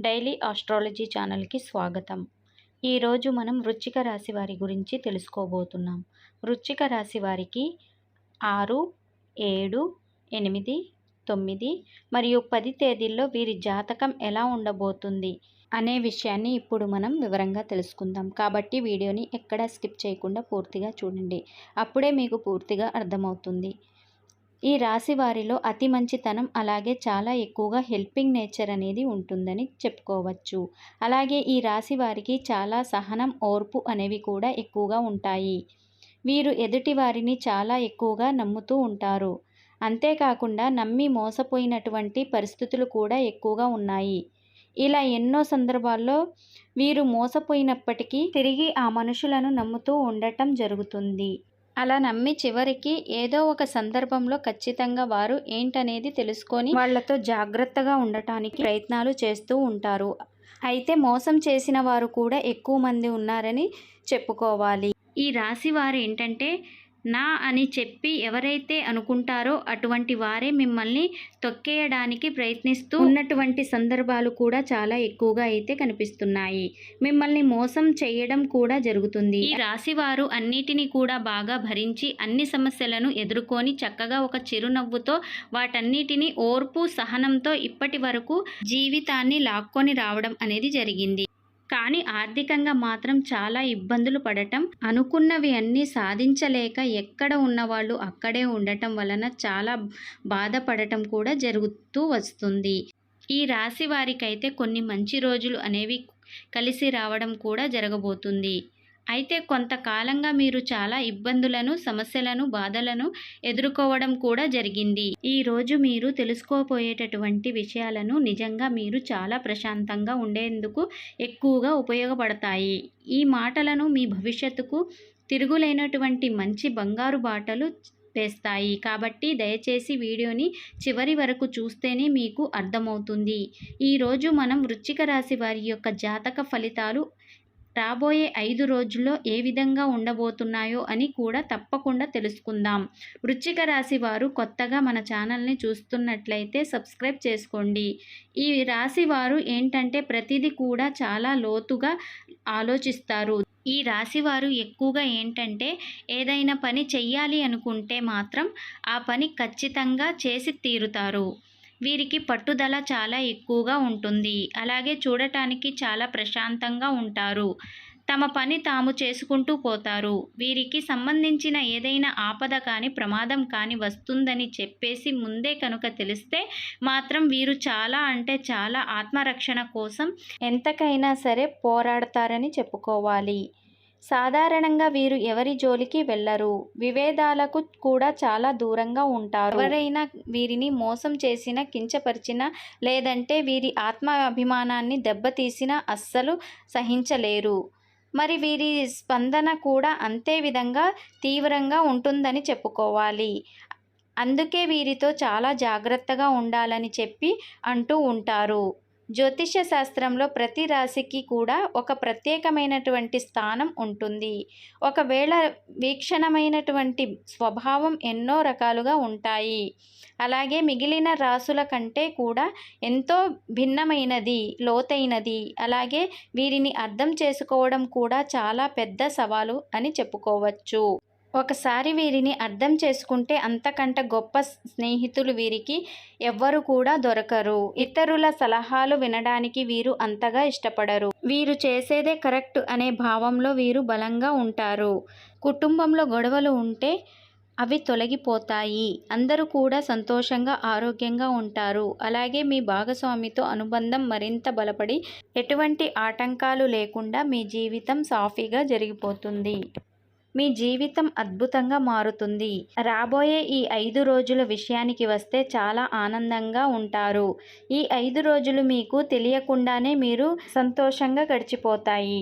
Daily astrology ఛానల్కి స్వాగతం. ఈరోజు మనం వృశ్చిక రాశి వారి గురించి తెలుసుకోబోతున్నాం. వృశ్చిక రాశి వారికి 6, 7, 8, 9 మరియు 10 తేదీల్లో వీరి జాతకం ఎలా ఉండబోతుంది అనే విషయాన్ని ఇప్పుడు మనం వివరంగా తెలుసుకుందాం. కాబట్టి వీడియోని ఎక్కడా స్కిప్ చేయకుండా పూర్తిగా చూడండి. అప్పుడే మీకు పూర్తిగా అర్థమవుతుంది. ఈ రాశి వారిలో అతి మంచితనం, అలాగే చాలా ఎక్కువగా హెల్పింగ్ నేచర్ అనేది ఉంటుందని చెప్పుకోవచ్చు. అలాగే ఈ రాశి వారికి చాలా సహనం, ఓర్పు అనేవి కూడా ఎక్కువగా ఉంటాయి. వీరు ఎదుటి వారిని చాలా ఎక్కువగా నమ్ముతూ ఉంటారు. అంతేకాకుండా నమ్మి మోసపోయినటువంటి పరిస్థితులు కూడా ఎక్కువగా ఉన్నాయి. ఇలా ఎన్నో సందర్భాల్లో వీరు మోసపోయినప్పటికీ తిరిగి ఆ మనుషులను నమ్ముతూ ఉండటం జరుగుతుంది. అలా నమ్మి చివరికి ఏదో ఒక సందర్భంలో ఖచ్చితంగా వారు ఏంటనేది తెలుసుకొని వాళ్లతో జాగ్రత్తగా ఉండటానికి ప్రయత్నాలు చేస్తూ ఉంటారు. అయితే మోసం చేసిన వారు కూడా ఎక్కువ మంది ఉన్నారని చెప్పుకోవాలి. ఈ రాశి వారు ఏంటంటే నా అని చెప్పి ఎవరైతే అనుకుంటారో అటువంటి వారే మిమ్మల్ని తొక్కేయడానికి ప్రయత్నిస్తూ ఉన్నటువంటి సందర్భాలు కూడా చాలా ఎక్కువగా అయితే కనిపిస్తున్నాయి. మిమ్మల్ని మోసం చేయడం కూడా జరుగుతుంది. ఈ రాశి వారు అన్నిటినీ కూడా బాగా భరించి అన్ని సమస్యలను ఎదుర్కొని చక్కగా ఒక చిరునవ్వుతో వాటన్నిటినీ ఓర్పు, సహనంతో ఇప్పటి వరకు జీవితాన్ని లాక్కొని రావడం అనేది జరిగింది. కానీ ఆర్థికంగా మాత్రం చాలా ఇబ్బందులు పడటం, అనుకున్నవి అన్నీ సాధించలేక ఎక్కడ ఉన్నవాళ్ళు అక్కడే ఉండటం వలన చాలా బాధపడటం కూడా జరుగుతూ వస్తుంది. ఈ రాశి వారికైతే కొన్ని మంచి రోజులు అనేవి కలిసి రావడం కూడా జరగబోతుంది. అయితే కొంతకాలంగా మీరు చాలా ఇబ్బందులను, సమస్యలను, బాధలను ఎదుర్కోవడం కూడా జరిగింది. ఈరోజు మీరు తెలుసుకోబోయేటటువంటి విషయాలను నిజంగా మీరు చాలా ప్రశాంతంగా ఉండేందుకు ఎక్కువగా ఉపయోగపడతాయి. ఈ మాటలను మీ భవిష్యత్తుకు తిరుగులేనటువంటి మంచి బంగారు బాటలు వేస్తాయి. కాబట్టి దయచేసి వీడియోని చివరి వరకు చూస్తేనే మీకు అర్థమవుతుంది. ఈరోజు మనం వృశ్చిక రాశి వారి యొక్క జాతక ఫలితాలు రాబోయే 5 రోజుల్లో ఏ విధంగా ఉండబోతున్నాయో అని కూడా తప్పకుండా తెలుసుకుందాం. వృశ్చిక రాశి వారు కొత్తగా మన ఛానల్ని చూస్తున్నట్లయితే సబ్స్క్రైబ్ చేసుకోండి. ఈ రాశి వారు ఏంటంటే ప్రతిదీ కూడా చాలా లోతుగా ఆలోచిస్తారు. ఈ రాశి వారు ఎక్కువగా ఏంటంటే ఏదైనా పని చెయ్యాలి అనుకుంటే మాత్రం ఆ పని ఖచ్చితంగా చేసి తీరుతారు. వీరికి పట్టుదల చాలా ఎక్కువగా ఉంటుంది. అలాగే చూడటానికి చాలా ప్రశాంతంగా ఉంటారు. తమ పని తాము చేసుకుంటూ పోతారు. వీరికి సంబంధించిన ఏదైనా ఆపద కానీ, ప్రమాదం కానీ వస్తుందని చెప్పేసి ముందే కనుక తెలిస్తే మాత్రం వీరు చాలా అంటే చాలా ఆత్మరక్షణ కోసం ఎంతకైనా సరే పోరాడతారని చెప్పుకోవాలి. సాధారణంగా వీరు ఎవరి జోలికి వెళ్ళరు. విభేదాలకు కూడా చాలా దూరంగా ఉంటారు. ఎవరైనా వీరిని మోసం చేసినా, కించపరిచినా, లేదంటే వీరి ఆత్మాభిమానాన్ని దెబ్బతీసినా అస్సలు సహించలేరు. మరి వీరి స్పందన కూడా అంతే విధంగా తీవ్రంగా ఉంటుందని చెప్పుకోవాలి. అందుకే వీరితో చాలా జాగ్రత్తగా ఉండాలని చెప్పి అంటూ ఉంటారు. జ్యోతిష్య శాస్త్రంలో ప్రతి రాశికి కూడా ఒక ప్రత్యేకమైనటువంటి స్థానం ఉంటుంది. ఒకవేళ వీక్షణమైనటువంటి స్వభావం ఎన్నో రకాలుగా ఉంటాయి. అలాగే మిగిలిన రాశుల కంటే కూడా ఎంతో భిన్నమైనది, లోతైనది. అలాగే వీరిని అర్థం చేసుకోవడం కూడా చాలా పెద్ద సవాలు అని చెప్పుకోవచ్చు. ఒకసారి వీరిని అర్థం చేసుకుంటే అంతకంటే గొప్ప స్నేహితులు వీరికి ఎవ్వరు కూడా దొరకరు. ఇతరుల సలహాలు వినడానికి వీరు అంతగా ఇష్టపడరు. వీరు చేసేదే కరెక్ట్ అనే భావంలో వీరు బలంగా ఉంటారు. కుటుంబంలో గొడవలు ఉంటే అవి తొలగిపోతాయి. అందరూ కూడా సంతోషంగా, ఆరోగ్యంగా ఉంటారు. అలాగే మీ భాగస్వామితో అనుబంధం మరింత బలపడి ఎటువంటి ఆటంకాలు లేకుండా మీ జీవితం సాఫీగా జరిగిపోతుంది. మీ జీవితం అద్భుతంగా మారుతుంది. రాబోయే ఈ 5 రోజుల విషయానికి వస్తే చాలా ఆనందంగా ఉంటారు. ఈ 5 రోజులు మీకు తెలియకుండానే మీరు సంతోషంగా గడిచిపోతాయి.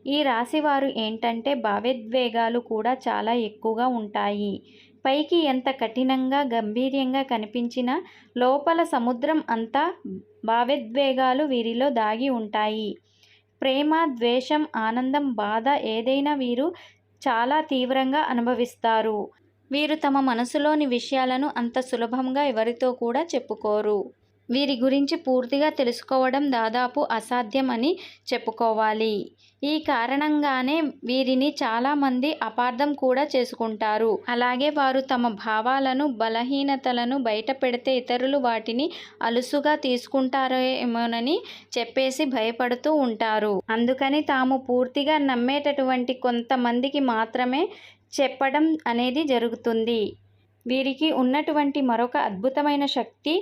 ఈ రాశి వారు ఏంటంటే భావోద్వేగాలు కూడా చాలా ఎక్కువగా ఉంటాయి. పైకి ఎంత కఠినంగా, గంభీర్యంగా కనిపించినా లోపల సముద్రం అంతా భావోద్వేగాలు వీరిలో దాగి ఉంటాయి. ప్రేమ, ద్వేషం, ఆనందం, బాధ ఏదైనా వీరు చాలా తీవ్రంగా అనుభవిస్తారు. వీరు తమ మనసులోని విషయాలను అంత సులభంగా ఎవరితో కూడా చెప్పుకోరు. వీరి గురించి పూర్తిగా తెలుసుకోవడం దాదాపు అసాధ్యం అని చెప్పుకోవాలి. ఈ కారణంగానే వీరిని చాలామంది అపార్థం కూడా చేసుకుంటారు. అలాగే వారు తమ భావాలను, బలహీనతలను బయట పెడితే ఇతరులు వాటిని అలుసుగా తీసుకుంటారేమోనని చెప్పేసి భయపడుతూ ఉంటారు. అందుకని తాము పూర్తిగా నమ్మేటటువంటి కొంతమందికి మాత్రమే చెప్పడం అనేది జరుగుతుంది. వీరికి ఉన్నటువంటి మరొక అద్భుతమైన శక్తి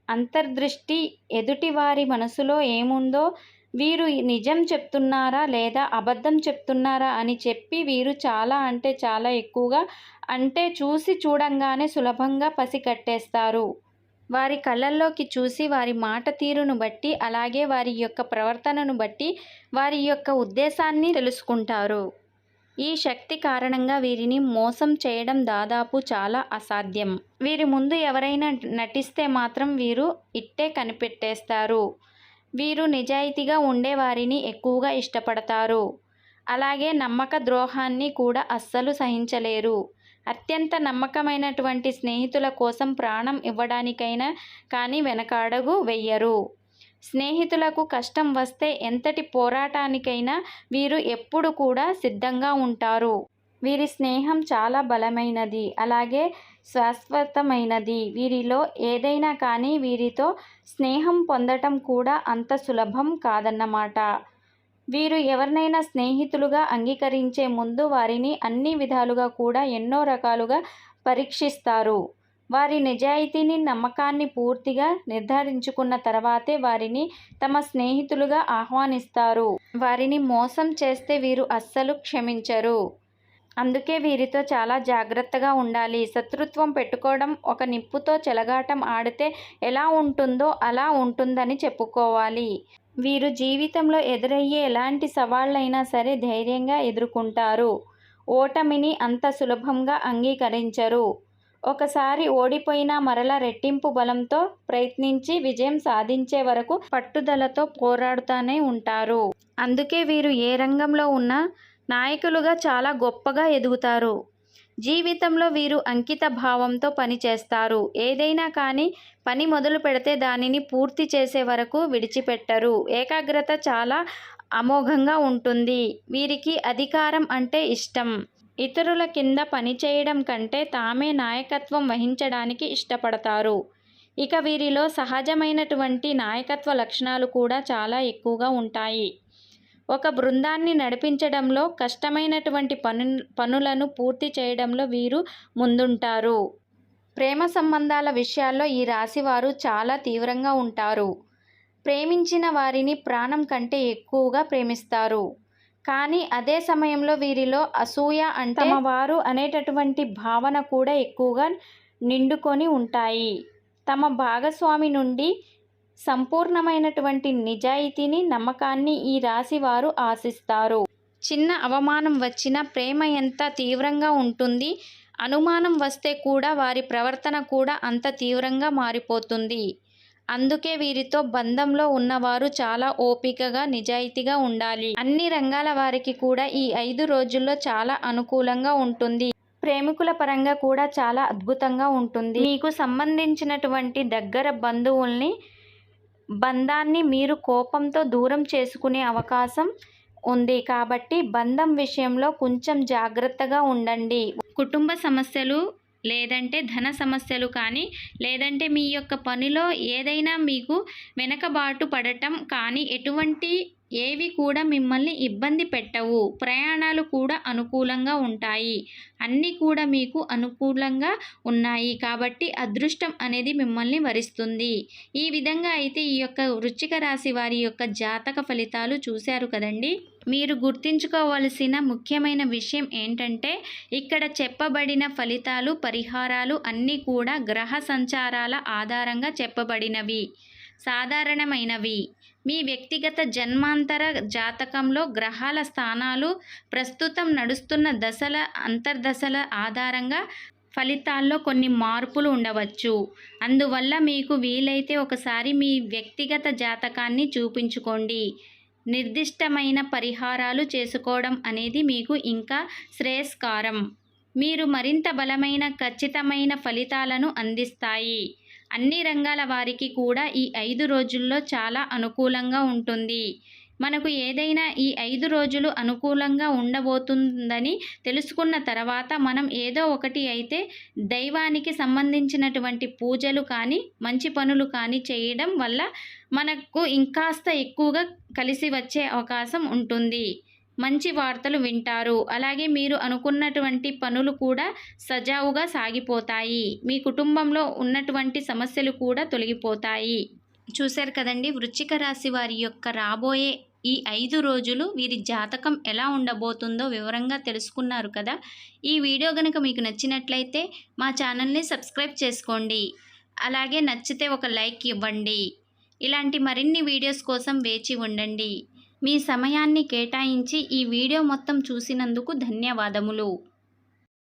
అంతర్దృష్టి. ఎదుటి వారి మనసులో ఏముందో, వీరు నిజం చెప్తున్నారా లేదా అబద్ధం చెప్తున్నారా అని చెప్పి వీరు చాలా అంటే చాలా ఎక్కువగా, అంటే చూసి చూడంగానే సులభంగా పసిగట్టేస్తారు. వారి కళ్ళల్లోకి చూసి వారి మాట తీరును బట్టి, అలాగే వారి యొక్క ప్రవర్తనను బట్టి వారి యొక్క ఉద్దేశాన్ని తెలుసుకుంటారు. ఈ శక్తి కారణంగా వీరిని మోసం చేయడం దాదాపు చాలా అసాధ్యం. వీరి ముందు ఎవరైనా నటిస్తే మాత్రం వీరు ఇట్టే కనిపెట్టేస్తారు. వీరు నిజాయితీగా ఉండేవారిని ఎక్కువగా ఇష్టపడతారు. అలాగే నమ్మక ద్రోహాన్ని కూడా అస్సలు సహించలేరు. అత్యంత నమ్మకమైనటువంటి స్నేహితుల కోసం ప్రాణం ఇవ్వడానికైనా కానీ వెనకాడగు వెయ్యరు. స్నేహితులకు కష్టం వస్తే ఎంతటి పోరాటానికైనా వీరు ఎప్పుడు కూడా సిద్ధంగా ఉంటారు. వీరి స్నేహం చాలా బలమైనది, అలాగే శాశ్వతమైనది. వీరిలో ఏదైనా కానీ వీరితో స్నేహం పొందటం కూడా అంత సులభం కాదన్నమాట. వీరు ఎవరినైనా స్నేహితులుగా అంగీకరించే ముందు వారిని అన్ని విధాలుగా కూడా ఎన్నో రకాలుగా పరీక్షిస్తారు. వారి నిజాయితీని, నమ్మకాన్ని పూర్తిగా నిర్ధారించుకున్న తర్వాతే వారిని తమ స్నేహితులుగా ఆహ్వానిస్తారు. వారిని మోసం చేస్తే వీరు అస్సలు క్షమించరు. అందుకే వీరితో చాలా జాగ్రత్తగా ఉండాలి. శత్రుత్వం పెట్టుకోవడం, ఒక నిప్పుతో చెలగాటం ఆడితే ఎలా ఉంటుందో అలా ఉంటుందని చెప్పుకోవాలి. వీరు జీవితంలో ఎదురయ్యే ఎలాంటి సవాళ్లైనా సరే ధైర్యంగా ఎదుర్కొంటారు. ఓటమిని అంత సులభంగా అంగీకరించరు. ఒకసారి ఓడిపోయినా మరలా రెట్టింపు బలంతో ప్రయత్నించి విజయం సాధించే వరకు పట్టుదలతో పోరాడుతూనే ఉంటారు. అందుకే వీరు ఏ రంగంలో ఉన్నా నాయకులుగా చాలా గొప్పగా ఎదుగుతారు. జీవితంలో వీరు అంకిత భావంతో పనిచేస్తారు. ఏదైనా కానీ పని మొదలు పెడితే దానిని పూర్తి చేసే వరకు విడిచిపెట్టరు. ఏకాగ్రత చాలా అమోఘంగా ఉంటుంది. వీరికి అధికారం అంటే ఇష్టం. ఇతరుల కింద పనిచేయడం కంటే తామే నాయకత్వం వహించడానికి ఇష్టపడతారు. ఇక వీరిలో సహజమైనటువంటి నాయకత్వ లక్షణాలు కూడా చాలా ఎక్కువగా ఉంటాయి. ఒక బృందాన్ని నడిపించడంలో, కష్టమైనటువంటి పనులను పూర్తి చేయడంలో వీరు ముందుంటారు. ప్రేమ సంబంధాల విషయాల్లో ఈ రాశి వారు చాలా తీవ్రంగా ఉంటారు. ప్రేమించిన వారిని ప్రాణం కంటే ఎక్కువగా ప్రేమిస్తారు. కానీ అదే సమయంలో వీరిలో అసూయ, అంటే తమ వారు అనేటటువంటి భావన కూడా ఎక్కువగా నిండుకొని ఉంటాయి. తమ భాగస్వామి నుండి సంపూర్ణమైనటువంటి నిజాయితీని, నమ్మకాన్ని ఈ రాశి వారు ఆశిస్తారు. చిన్న అవమానం వచ్చినా ప్రేమ ఎంత తీవ్రంగా ఉంటుంది. అనుమానం వస్తే కూడా వారి ప్రవర్తన కూడా అంత తీవ్రంగా మారిపోతుంది. అందుకే వీరితో బంధంలో ఉన్నవారు చాలా ఓపికగా, నిజాయితీగా ఉండాలి. అన్ని రంగాల వారికి కూడా ఈ 5 రోజుల్లో చాలా అనుకూలంగా ఉంటుంది. ప్రేమికుల పరంగా కూడా చాలా అద్భుతంగా ఉంటుంది. మీకు సంబంధించినటువంటి దగ్గర బంధాన్ని మీరు కోపంతో దూరం చేసుకునే అవకాశం ఉంది. కాబట్టి బంధం విషయంలో కొంచెం జాగ్రత్తగా ఉండండి. కుటుంబ సమస్యలు, లేదంటే ధన సమస్యలు కానీ, లేదంటే మీ యొక్క పనిలో ఏదైనా మీకు వెనకబాటు పడటం కానీ, ఏవి కూడా మిమ్మల్ని ఇబ్బంది పెట్టవు. ప్రయాణాలు కూడా అనుకూలంగా ఉంటాయి. అన్నీ కూడా మీకు అనుకూలంగా ఉన్నాయి. కాబట్టి అదృష్టం అనేది మిమ్మల్ని వరిస్తుంది. ఈ విధంగా అయితే ఈ యొక్క వృశ్చిక రాశి వారి యొక్క జాతక ఫలితాలు చూశారు కదండి. మీరు గుర్తుంచుకోవలసిన ముఖ్యమైన విషయం ఏంటంటే, ఇక్కడ చెప్పబడిన ఫలితాలు, పరిహారాలు అన్నీ కూడా గ్రహ సంచారాల ఆధారంగా చెప్పబడినవి, సాధారణమైనవి. మీ వ్యక్తిగత జన్మాంతర జాతకంలో గ్రహాల స్థానాలు, ప్రస్తుతం నడుస్తున్న దశల, అంతర్దశల ఆధారంగా ఫలితాల్లో కొన్ని మార్పులు ఉండవచ్చు. అందువల్ల మీకు వీలైతే ఒకసారి మీ వ్యక్తిగత జాతకాన్ని చూపించుకోండి. నిర్దిష్టమైన పరిహారాలు చేసుకోవడం అనేది మీకు ఇంకా శ్రేయస్కరం. మీరు మరింత బలమైన, ఖచ్చితమైన ఫలితాలను అందిస్తాయి. అన్ని రంగాల వారికి కూడా ఈ 5 రోజుల్లో చాలా అనుకూలంగా ఉంటుంది. మనకు ఏదైనా ఈ 5 రోజులు అనుకూలంగా ఉండబోతుందని తెలుసుకున్న తర్వాత మనం ఏదో ఒకటి అయితే దైవానికి సంబంధించినటువంటి పూజలు కానీ, మంచి పనులు కానీ చేయడం వల్ల మనకు ఇంకాస్త ఎక్కువగా కలిసి వచ్చే అవకాశం ఉంటుంది. మంచి వార్తలు వింటారు. అలాగే మీరు అనుకున్నటువంటి పనులు కూడా సజావుగా సాగిపోతాయి. మీ కుటుంబంలో ఉన్నటువంటి సమస్యలు కూడా తొలగిపోతాయి. చూశారు కదండి, వృశ్చిక రాశి వారి యొక్క రాబోయే ఈ 5 రోజులు వీరి జాతకం ఎలా ఉండబోతుందో వివరంగా తెలుసుకున్నారు కదా. ఈ వీడియో కనుక మీకు నచ్చినట్లయితే మా ఛానల్ని సబ్స్క్రైబ్ చేసుకోండి. అలాగే నచ్చితే ఒక లైక్ ఇవ్వండి. ఇలాంటి మరిన్ని వీడియోస్ కోసం వేచి ఉండండి. మీ సమయాన్ని కేటాయించి ఈ వీడియో మొత్తం చూసినందుకు ధన్యవాదములు.